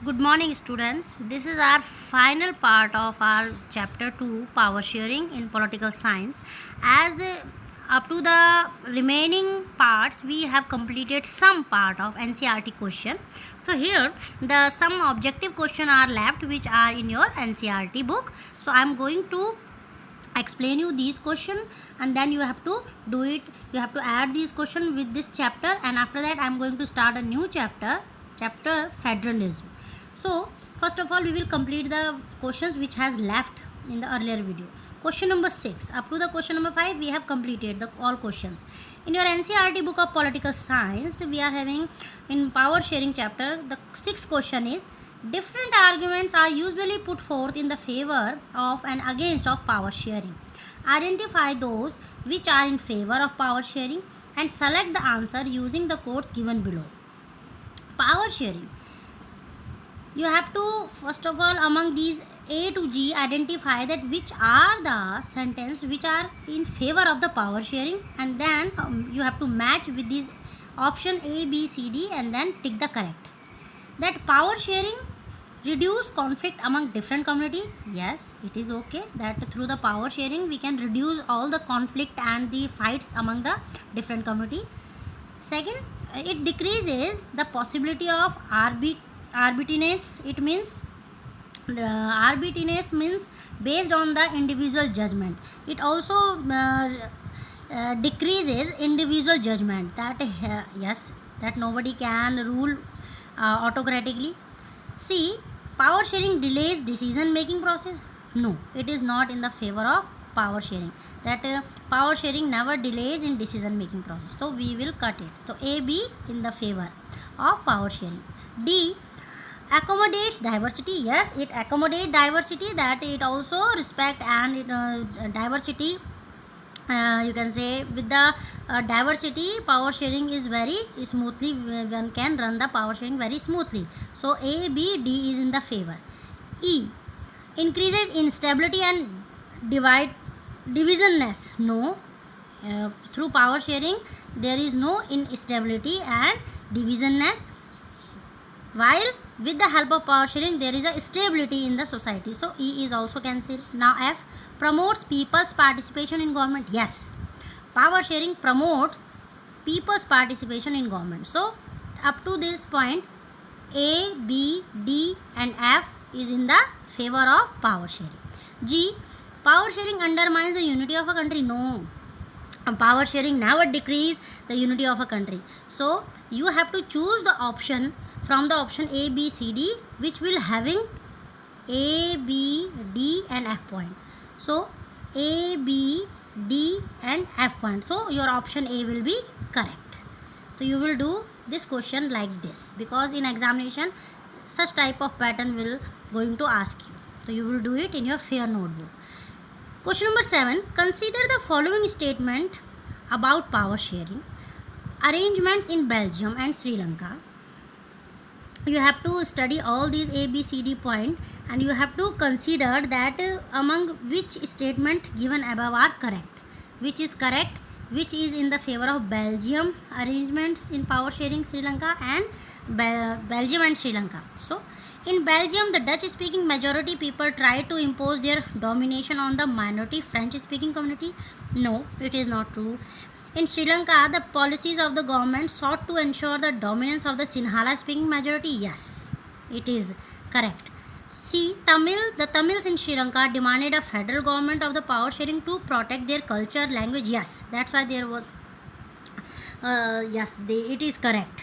Good morning, students. This is our final part of our chapter 2 power sharing in political science. As up to the remaining parts, we have completed some part of NCRT question. So, here the some objective question are left which are in your NCRT book. So, I am going to explain you these question and then you have to do it. You have to add these question with this chapter, and after that I am going to start a new chapter federalism. So first of all we will complete the questions which has left in the earlier video. Question number 6 up to the question number 5 we have completed the all questions. In your NCRT book of political science we are having in power sharing chapter, the sixth question is: different arguments are usually put forth in the favor of and against of power sharing. Identify those which are in favor of power sharing and select the answer using the quotes given below. Power sharing. You have to first of all among these A to G identify that which are the sentence which are in favor of the power sharing, and then you have to match with these option A, B, C, D and then tick the correct. That power sharing reduce conflict among different community. Yes, it is okay that through the power sharing we can reduce all the conflict and the fights among the different community. Second, it decreases the possibility of arbitrariness. It means the arbitrariness means based on the individual judgment. It also decreases individual judgment, that yes, that nobody can rule autocratically. C, power sharing delays decision making process. No, it is not in the favor of power sharing. That power sharing never delays in decision making process. So we will cut it. So A, B in the favor of power sharing. D, accommodates diversity. Yes, it accommodates diversity, that it also respect and it, diversity. You can say with the diversity power sharing is very smoothly, one can run the power sharing very smoothly. So A, B, D is in the favor. E, increases instability and divisionness. No, through power sharing there is no instability and divisionness, while with the help of power sharing there is a stability in the society. So E is also cancelled. Now F, promotes people's participation in government. Yes, power sharing promotes people's participation in government. So up to this point A, B, D and F is in the favor of power sharing. G, power sharing undermines the unity of a country. No, power sharing never decrease the unity of a country. So you have to choose the option from the option A, B, C, D which will having A, B, D and F point. So A, B, D and F point. So your option A will be correct. So you will do this question like this, because in examination such type of pattern will going to ask you. So you will do it in your fair notebook. Question number 7. Consider the following statement about power sharing arrangements in Belgium and Sri Lanka. You have to study all these A, B, C, D point and you have to consider that among which statement given above are correct. Which is correct? Which is in the favor of Belgium arrangements in power sharing Sri Lanka and Belgium and Sri Lanka. So in Belgium, the Dutch-speaking majority people try to impose their domination on the minority French-speaking community. No, it is not true. In Sri Lanka, the policies of the government sought to ensure the dominance of the Sinhala-speaking majority. Yes, it is correct. See, the Tamils in Sri Lanka demanded a federal government of the power sharing to protect their culture, language. Yes, that's why there was. It is correct.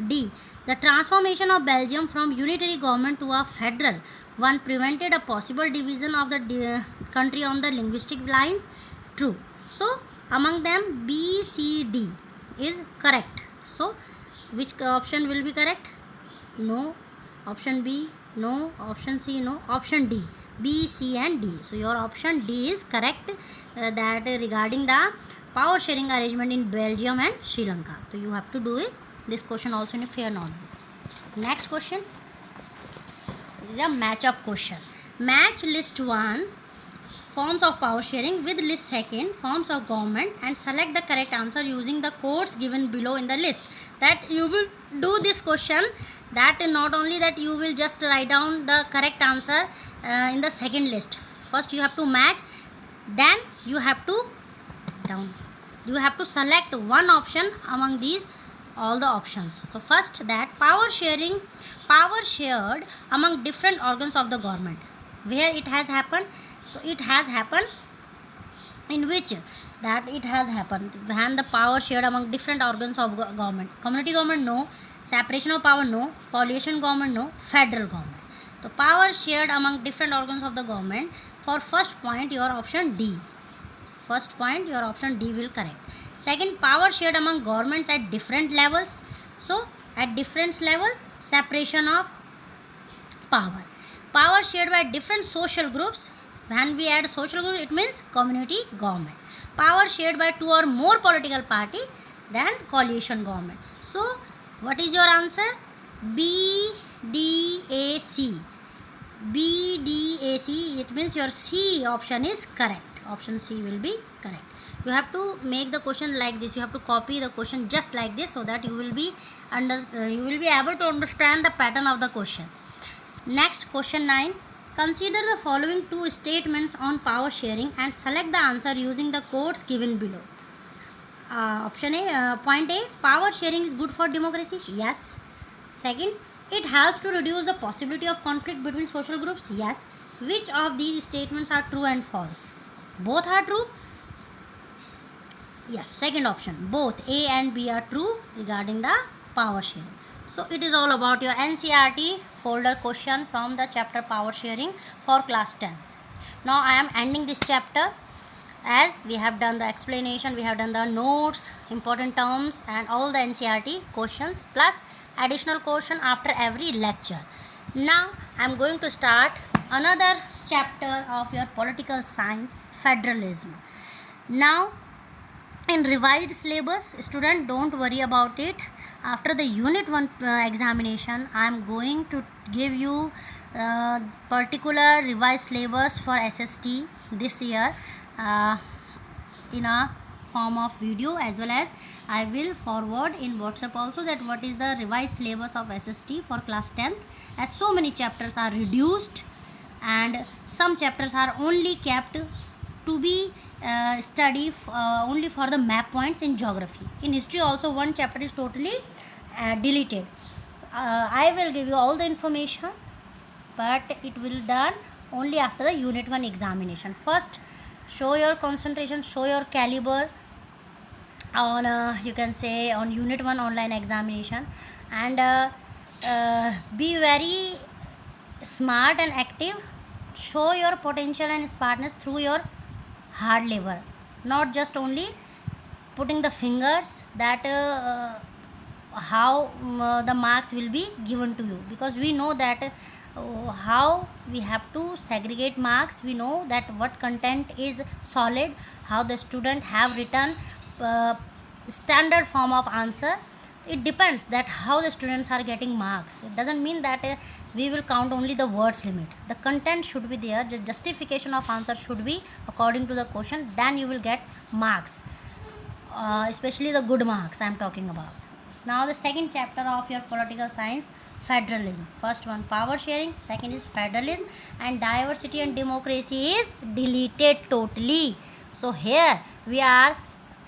D, the transformation of Belgium from unitary government to a federal one prevented a possible division of the country on the linguistic lines. True. So among them B, C, D is correct. So which option will be correct? No. Option B, no. Option C, no. Option D, B, C and D. So your option D is correct, that regarding the power sharing arrangement in Belgium and Sri Lanka. So you have to do it. This question also in a fair notebook. Next question is a match-up question. Match list 1 forms of power sharing with list 2 forms of government and select the correct answer using the codes given below in the list. That you will do this question That not only that you will just write down the correct answer in the second list. First you have to match, then you have to down. You have to select one option among these all the options. So first, that power shared among different organs of the government. Where it has happened? So it has happened in which, that it has happened when the power shared among different organs of government. Community government, no. Separation of power, no. Coalition government, no. Federal government. So power shared among different organs of the government. For first point, your option D. First point, your option D will correct. Second, power shared among governments at different levels. So at different level, separation of power. Power shared by different social groups. When we add social group, it means community government. Power shared by two or more political party, then coalition government. So what is your answer? B, D, A, C. B, D, A, C. It means your C option is correct. Option C will be correct. You have to make the question like this. You have to copy the question just like this, so that you will be able to understand the pattern of the question. Next, question 9. Consider the following two statements on power sharing and select the answer using the quotes given below. Option A, point A, power sharing is good for democracy. Yes. Second, it helps to reduce the possibility of conflict between social groups. Yes. Which of these statements are true and false? Both are true. Yes, second option. Both A and B are true regarding the power sharing. So it is all about your NCERT folder question from the chapter power sharing for class 10. Now I am ending this chapter, as we have done the explanation, we have done the notes, important terms and all the NCERT questions plus additional question after every lecture. Now I am going to start another chapter of your political science, federalism. Now in revised syllabus, student, don't worry about it. After the unit 1 examination, I am going to give you particular revised syllabus for SST this year in a form of video, as well as I will forward in WhatsApp also that what is the revised syllabus of SST for class 10th, as so many chapters are reduced and some chapters are only kept to be study only for the map points in geography. In history also one chapter is totally deleted. I will give you all the information, but it will done only after the unit 1 examination. First, show your concentration, show your caliber on you can say on unit 1 online examination, and be very smart and active. Show your potential and smartness through your hard labor, not just only putting the fingers that how the marks will be given to you, because we know that how we have to segregate marks. We know that what content is solid, how the student have written standard form of answer. It depends that how the students are getting marks. It doesn't mean that we will count only the words limit. The content should be there, the justification of answer should be according to the question, then you will get marks, especially the good marks I am talking about. Now the second chapter of your political science, federalism. First one power sharing, second is federalism, and diversity and democracy is deleted totally. So here we are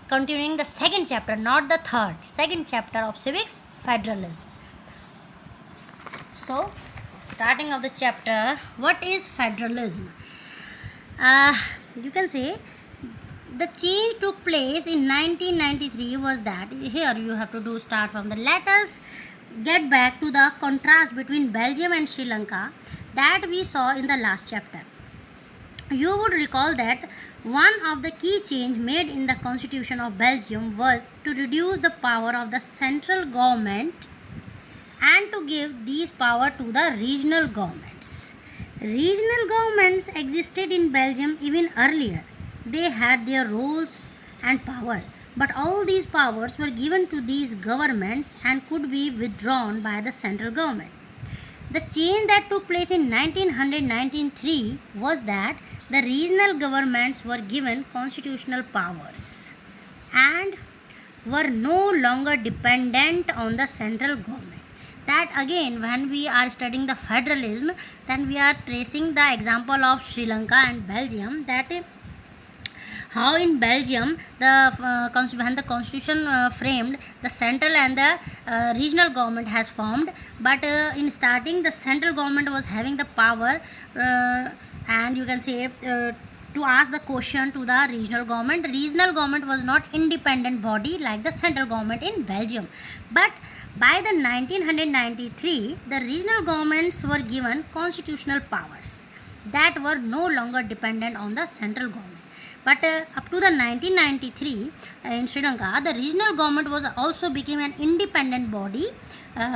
continuing the second chapter, not the third. Second chapter of civics, federalism. So starting of the chapter, what is federalism? You can say the change took place in 1993 was that, here you have to do start from the, let us get back to the contrast between Belgium and Sri Lanka that we saw in the last chapter. You would recall that one of the key change made in the constitution of Belgium was to reduce the power of the central government and to give these power to the regional governments. Regional governments existed in Belgium even earlier. They had their roles and power, but all these powers were given to these governments and could be withdrawn by the central government. The change that took place in 1993 was that the regional governments were given constitutional powers and were no longer dependent on the central government. That again, when we are studying the federalism, then we are tracing the example of Sri Lanka and Belgium, that how in Belgium when the constitution framed, the central and the regional government has formed, but in starting the central government was having the power, and you can say to ask the question to the regional government. Regional government was not independent body like the central government in Belgium, but by the 1993 the regional governments were given constitutional powers that were no longer dependent on the central government. But up to the 1993 in Sri Lanka, the regional government was also became an independent body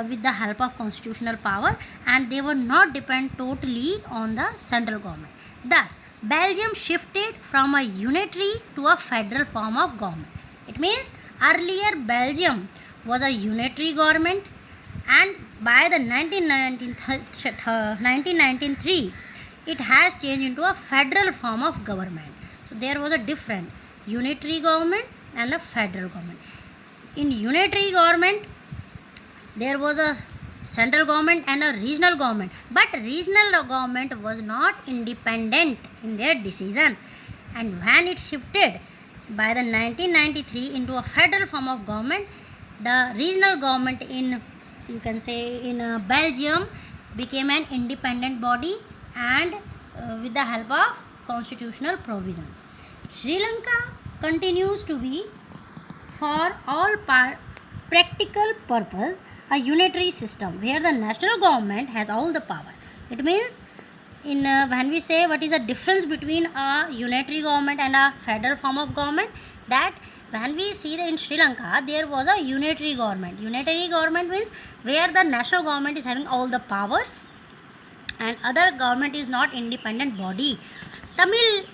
with the help of constitutional power, and they were not depend totally on the central government. Thus, Belgium shifted from a unitary to a federal form of government. It means earlier Belgium was a unitary government, and by the 1993 it has changed into a federal form of government. So there was a different unitary government and the federal government. In unitary government there was a central government and a regional government, but regional government was not independent in their decision, and when it shifted by the 1993 into a federal form of government, the regional government in, you can say, in Belgium became an independent body, and with the help of constitutional provisions. Sri Lanka continues to be for all practical purpose a unitary system where the national government has all the power. It means in when we say what is the difference between a unitary government and a federal form of government, that when we see that in Sri Lanka there was a unitary government. Unitary government means where the national government is having all the powers and other government is not independent body. Tamil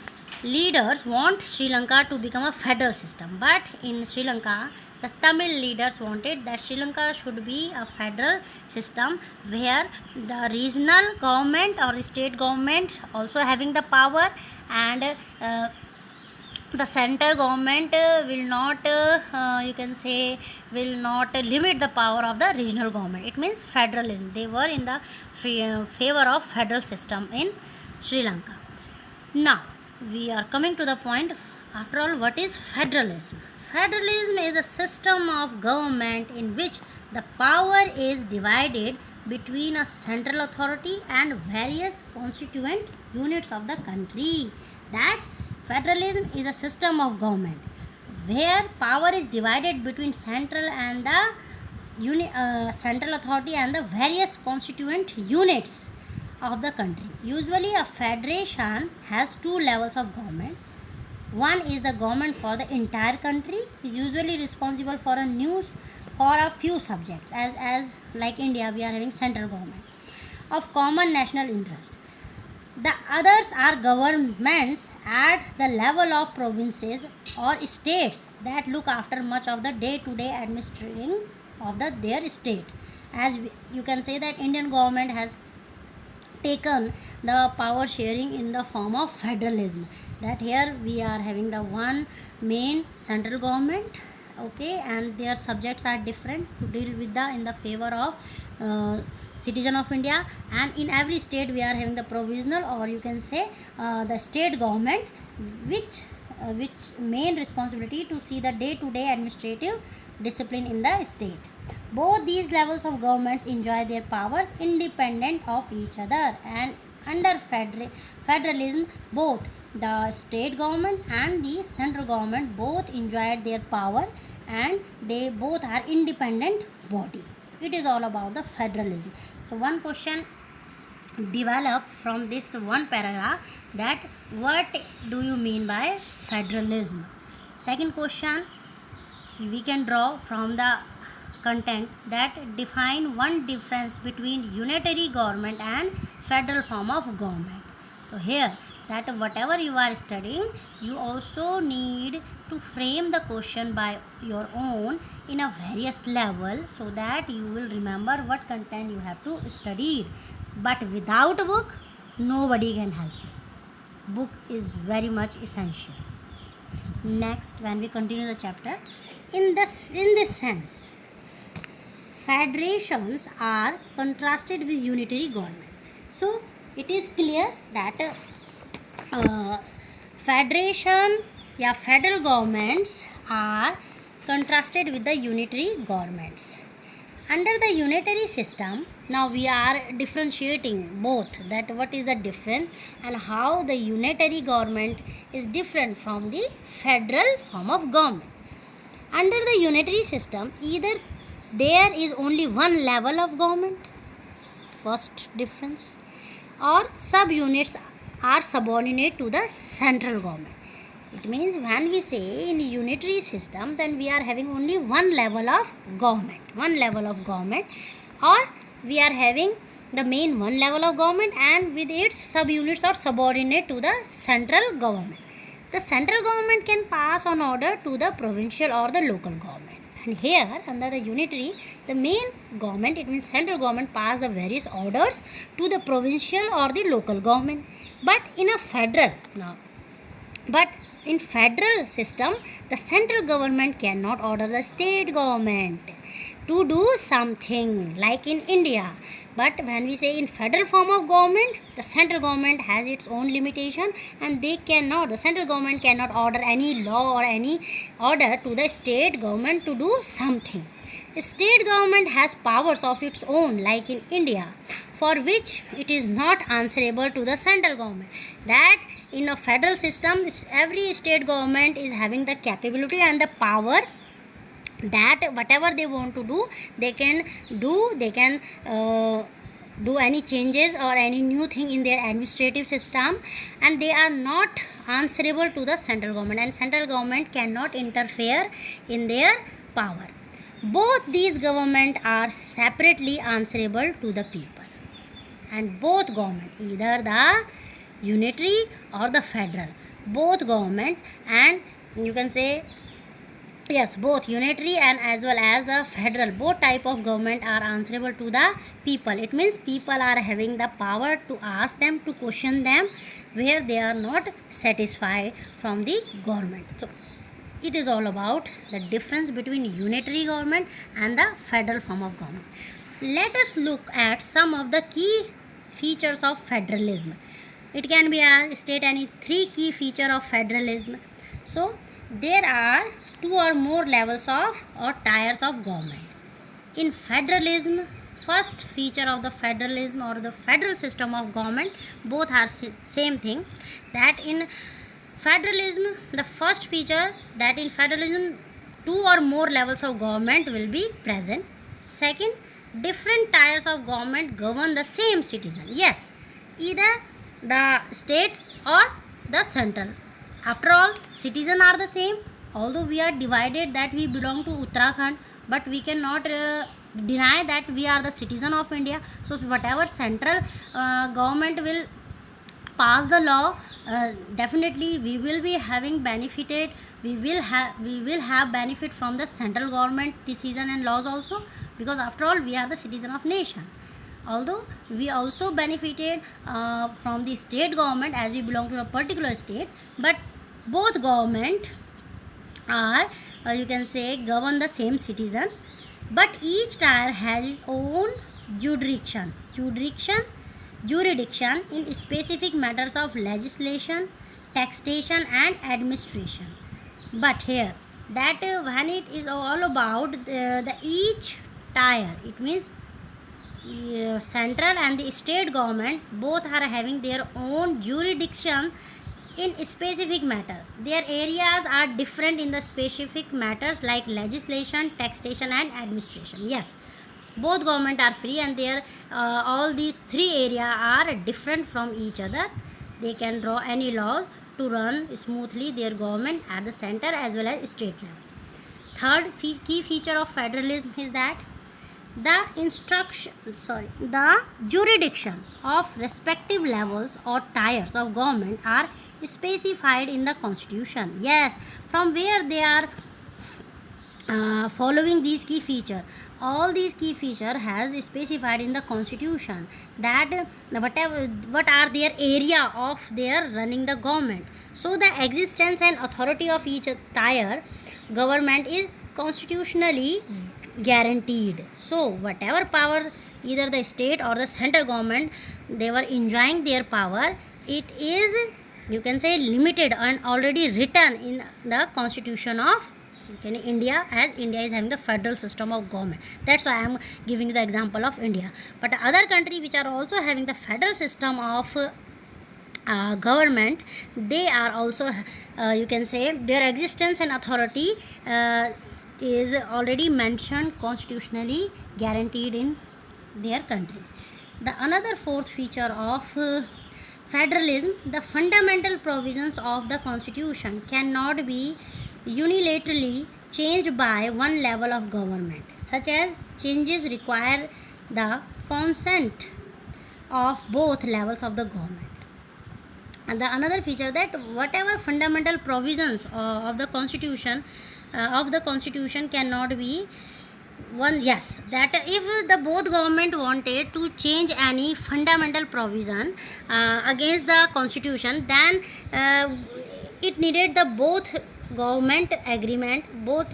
leaders want Sri Lanka to become a federal system, but in Sri Lanka the Tamil leaders wanted that Sri Lanka should be a federal system where the regional government or the state government also having the power, and the central government will not you can say will not limit the power of the regional government. It means federalism. They were in the favor of federal system in Sri Lanka. Now we are coming to the point, after all, what is federalism? Federalism is a system of government in which the power is divided between a central authority and various constituent units of the country. That federalism is a system of government where power is divided between central and the central authority and the various constituent units of the country. Usually a federation has two levels of government. One is the government for the entire country, is usually responsible for a few subjects, as like India we are having central government of common national interest. The others are governments at the level of provinces or states that look after much of the day-to-day administering of their state. As you can say that Indian government has taken the power sharing in the form of federalism, that here we are having the one main central government, okay, and their subjects are different to deal with the in the favor of citizen of India, and in every state we are having the provisional, or you can say the state government, which main responsibility to see the day-to-day administrative discipline in the state. Both these levels of governments enjoy their powers independent of each other, and under federalism both the state government and the central government both enjoyed their power, and they both are independent body. It is all about the federalism. So one question developed from this one paragraph, that what do you mean by federalism? Second question we can draw from the content, that define one difference between unitary government and federal form of government. So here, that whatever you are studying, you also need to frame the question by your own in a various level, so that you will remember what content you have to study. But without a book, nobody can help you. Book is very much essential. Next, when we continue the chapter, in this sense, federations are contrasted with unitary government. So it is clear that federation या federal governments are contrasted with the unitary governments. Under the unitary system, now we are differentiating both, that what is the difference and how the unitary government is different from the federal form of government. Under the unitary system, either there is only one level of government, first difference, or subunits are subordinate to the central government. It means when we say in unitary system, then we are having only one level of government, or we are having the main one level of government and with its subunits are subordinate to the central government. The central government can pass on order to the provincial or the local government. And here under the unitary, the main government, it means central government, pass the various orders to the provincial or the local government. But in federal system, the central government cannot order the state government to do something like in India. But when we say in federal form of government, the central government has its own limitation and the central government cannot order any law or any order to the state government to do something. The state government has powers of its own like in India, for which it is not answerable to the central government. That in a federal system, every state government is having the capability and the power that whatever they want to do, they can do. They can do any changes or any new thing in their administrative system, and they are not answerable to the central government, and central government cannot interfere in their power. Both these government are separately answerable to the people, and both government, either the unitary or the federal, both government, and you can say yes, both unitary and as well as the federal, both type of government are answerable to the people. It means people are having the power to ask them, to question them where they are not satisfied from the government. So it is all about the difference between unitary government and the federal form of government. Let us look at some of the key features of federalism. It can be state any three key feature of federalism. So there are two or more levels of or tiers of government. In federalism, first feature of the federalism or the federal system of government, both are same thing, that in federalism, the first feature that in federalism two or more levels of government will be present. Second, different tiers of government govern the same citizen. Yes, either the state or the central. After all, citizens are the same. Although we are divided that we belong to Uttarakhand, but we cannot deny that we are the citizen of India. So whatever central government will pass the law, definitely we will be having benefited. We will have benefit from the central government decision and laws also, because after all we are the citizen of nation. Although we also benefited from the state government as we belong to a particular state, but both government are you can say govern the same citizen, but each tier has its own jurisdiction in specific matters of legislation, taxation and administration. But here that when it is all about the each tier, it means central and the state government both are having their own jurisdiction in specific matter. Their areas are different in the specific matters like legislation, taxation and administration. Yes, both government are free and their all these three areas are different from each other. They can draw any law to run smoothly their government at the center as well as state level. Third key feature of federalism is that the jurisdiction of respective levels or tiers of government are specified in the constitution. Yes, from where they are following these key feature. All these key feature has specified in the constitution that what are their area of their running the government. So the existence and authority of each tier government is constitutionally guaranteed. So whatever power either the state or the central government they were enjoying their power, it is, you can say, limited and already written in the constitution of India, as India is having the federal system of government. That's why I am giving you the example of India. But other countries which are also having the federal system of government, they are also you can say their existence and authority is already mentioned, constitutionally guaranteed in their country. The another fourth feature of federalism, the fundamental provisions of the constitution cannot be unilaterally changed by one level of government, such as changes require the consent of both levels of the government. And the another feature, that whatever fundamental provisions of the constitution cannot be one, yes, that if the both government wanted to change any fundamental provision against the constitution, then it needed the both government agreement. Both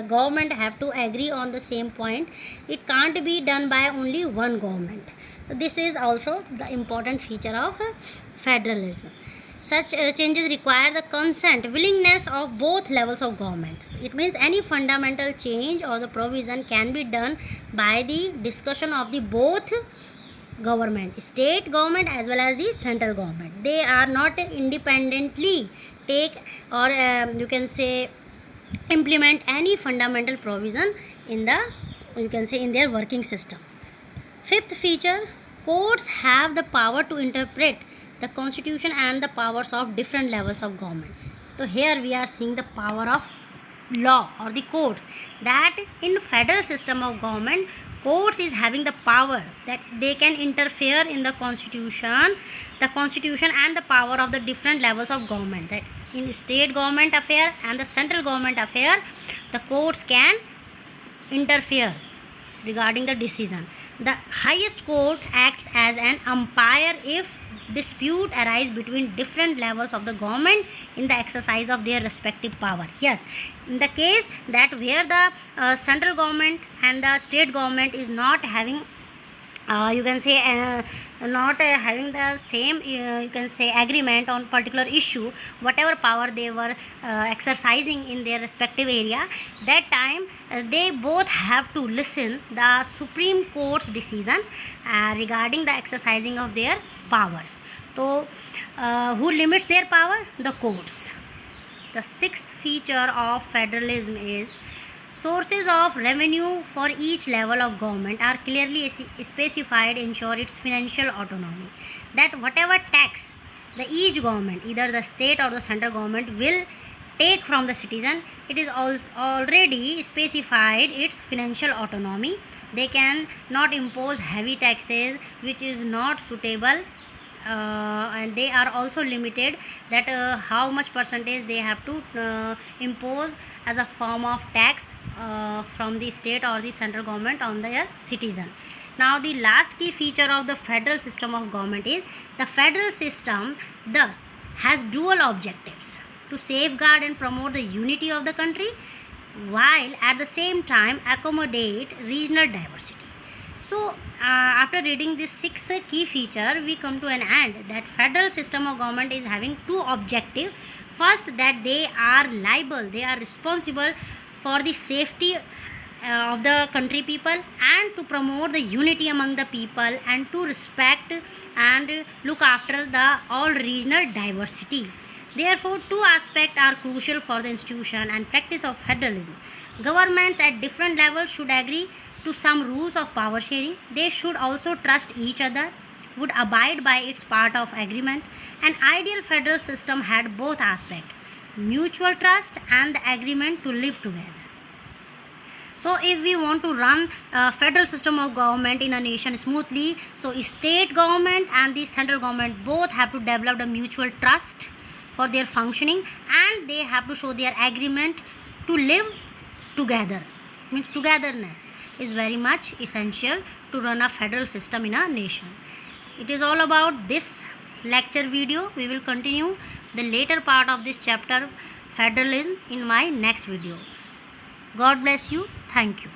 government have to agree on the same point. It can't be done by only one government. So this is also the important feature of federalism. Such changes require the consent, willingness of both levels of governments. It means any fundamental change or the provision can be done by the discussion of the both government, state government as well as the central government. They are not independently take or you can say implement any fundamental provision in the, you can say, in their working system. Fifth feature, courts have the power to interpret the constitution and the powers of different levels of government. So here we are seeing the power of law or the courts, that in federal system of government, courts is having the power that they can interfere in the constitution and the power of the different levels of government. That in state government affair and the central government affair, the courts can interfere regarding the decision. The highest court acts as an umpire if dispute arise between different levels of the government in the exercise of their respective power. Yes, in the case that where the central government and the state government is not having you can say not having the same you can say agreement on particular issue, whatever power they were exercising in their respective area, that time they both have to listen the Supreme Court's decision regarding the exercising of their powers. So who limits their power? The courts. The sixth feature of federalism is sources of revenue for each level of government are clearly specified, ensure its financial autonomy. That whatever tax the each government, either the state or the central government, will take from the citizen, it is already specified its financial autonomy. They can not impose heavy taxes which is not suitable, and they are also limited that how much percentage they have to impose as a form of tax from the state or the central government on their citizen. Now the last key feature of the federal system of government is the federal system thus has dual objectives: to safeguard and promote the unity of the country while at the same time accommodate regional diversity. So after reading this six key feature, we come to an end that federal system of government is having two objectives. First, that they are liable, they are responsible for the safety of the country people and to promote the unity among the people and to respect and look after the all regional diversity. Therefore, two aspects are crucial for the institution and practice of federalism. Governments at different levels should agree to some rules of power sharing. They should also trust each other, would abide by its part of agreement. An ideal federal system had both aspects, mutual trust and the agreement to live together. So if we want to run a federal system of government in a nation smoothly, so state government and the central government both have to develop the mutual trust for their functioning, and they have to show their agreement to live together. Means togetherness is very much essential to run a federal system in a nation. It is all about this lecture video. We will continue the later part of this chapter, federalism, in my next video. God bless you. Thank you.